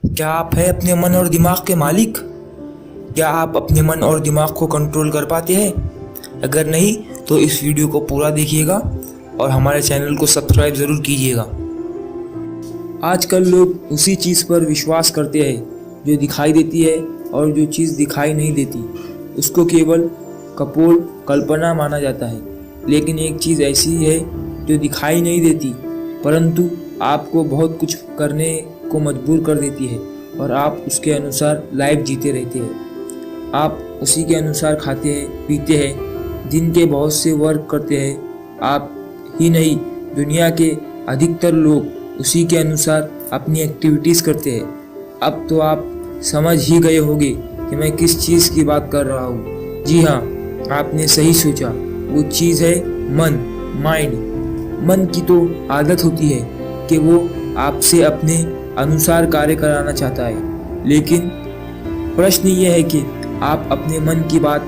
क्या आप हैं अपने मन और दिमाग के मालिक? क्या आप अपने मन और दिमाग को कंट्रोल कर पाते हैं? अगर नहीं तो इस वीडियो को पूरा देखिएगा और हमारे चैनल को सब्सक्राइब ज़रूर कीजिएगा। आजकल लोग उसी चीज़ पर विश्वास करते हैं जो दिखाई देती है, और जो चीज़ दिखाई नहीं देती उसको केवल कपोल कल्पना माना जाता है। लेकिन एक चीज़ ऐसी है जो दिखाई नहीं देती परंतु आपको बहुत कुछ करने को मजबूर कर देती है, और आप उसके अनुसार लाइफ जीते रहते हैं। आप उसी के अनुसार खाते हैं, पीते हैं, दिन के बहुत से वर्क करते हैं। आप ही नहीं, दुनिया के अधिकतर लोग उसी के अनुसार अपनी एक्टिविटीज़ करते हैं। अब तो आप समझ ही गए होंगे कि मैं किस चीज़ की बात कर रहा हूँ। जी हाँ, आपने सही सोचा, वो चीज़ है मन, माइंड। मन की तो आदत होती है कि वो आपसे अपने अनुसार कार्य कराना चाहता है, लेकिन प्रश्न ये है कि आप अपने मन की बात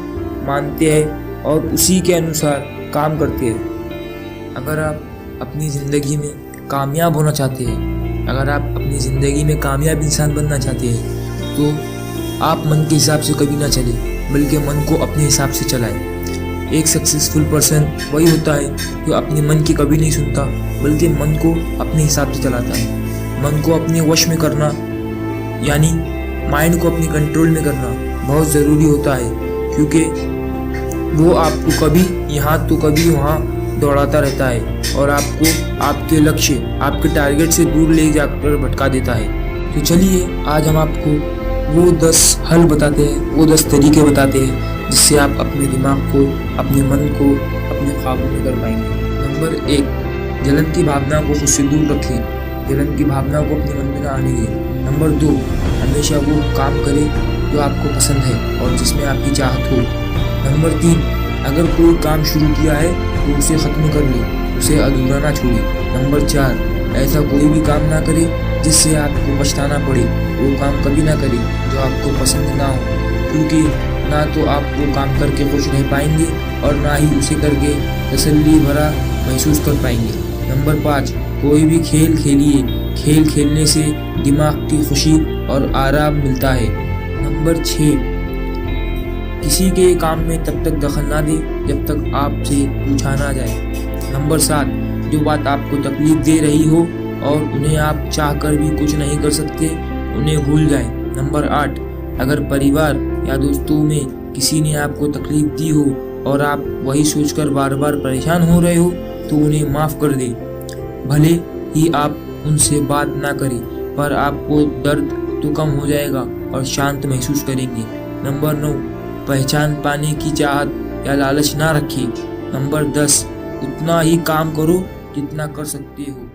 मानते हैं और उसी के अनुसार काम करते हैं। अगर आप अपनी ज़िंदगी में कामयाब होना चाहते हैं, अगर आप अपनी ज़िंदगी में कामयाब इंसान बनना चाहते हैं, तो आप मन के हिसाब से कभी ना चले, बल्कि मन को अपने हिसाब से चलाएं। एक सक्सेसफुल पर्सन वही होता है जो अपने मन की कभी नहीं सुनता, बल्कि मन को अपने हिसाब से चलाता है। मन को अपने वश में करना, यानी माइंड को अपने कंट्रोल में करना बहुत ज़रूरी होता है, क्योंकि वो आपको कभी यहाँ तो कभी वहाँ दौड़ाता रहता है और आपको आपके लक्ष्य, आपके टारगेट से दूर ले जाकर भटका देता है। तो चलिए आज हम आपको वो 10 हल बताते हैं, वो 10 तरीके बताते हैं जिससे आप अपने दिमाग को, अपने मन को अपने काबू में कर पाएंगे। नंबर 1, जलन की भावना को खुद से दूर रखें। जलन की भावना को अपने मन में ना आने दें। नंबर 2, हमेशा वो काम करें जो आपको पसंद है और जिसमें आपकी चाहत हो। नंबर 3, अगर कोई काम शुरू किया है तो उसे ख़त्म कर ले, उसे अधूरा ना छोड़े। नंबर 4, ऐसा कोई भी काम ना करे जिससे आपको पछताना पड़े। वो काम कभी ना करें जो आपको पसंद ना हो, क्योंकि ना तो आप वो काम करके खुश रह पाएंगे और ना ही उसे करके तसल्ली भरा महसूस कर पाएंगे। नंबर 5, कोई भी खेल खेलिए। खेल खेलने से दिमाग की खुशी और आराम मिलता है। नंबर 6, किसी के काम में तब तक दखल ना दे जब तक आपसे पूछा ना जाए। नंबर 7, जो बात आपको तकलीफ दे रही हो और उन्हें आप चाहकर भी कुछ नहीं कर सकते, उन्हें भूल जाएं। नंबर 8, अगर परिवार या दोस्तों में किसी ने आपको तकलीफ दी हो और आप वही सोचकर बार बार परेशान हो रहे हो, तो उन्हें माफ़ कर दें। भले ही आप उनसे बात ना करें, पर आपको दर्द तो कम हो जाएगा और शांत महसूस करेंगे। नंबर 9, पहचान पाने की चाहत या लालच ना रखें। नंबर 10, उतना ही काम करो जितना कर सकते हो।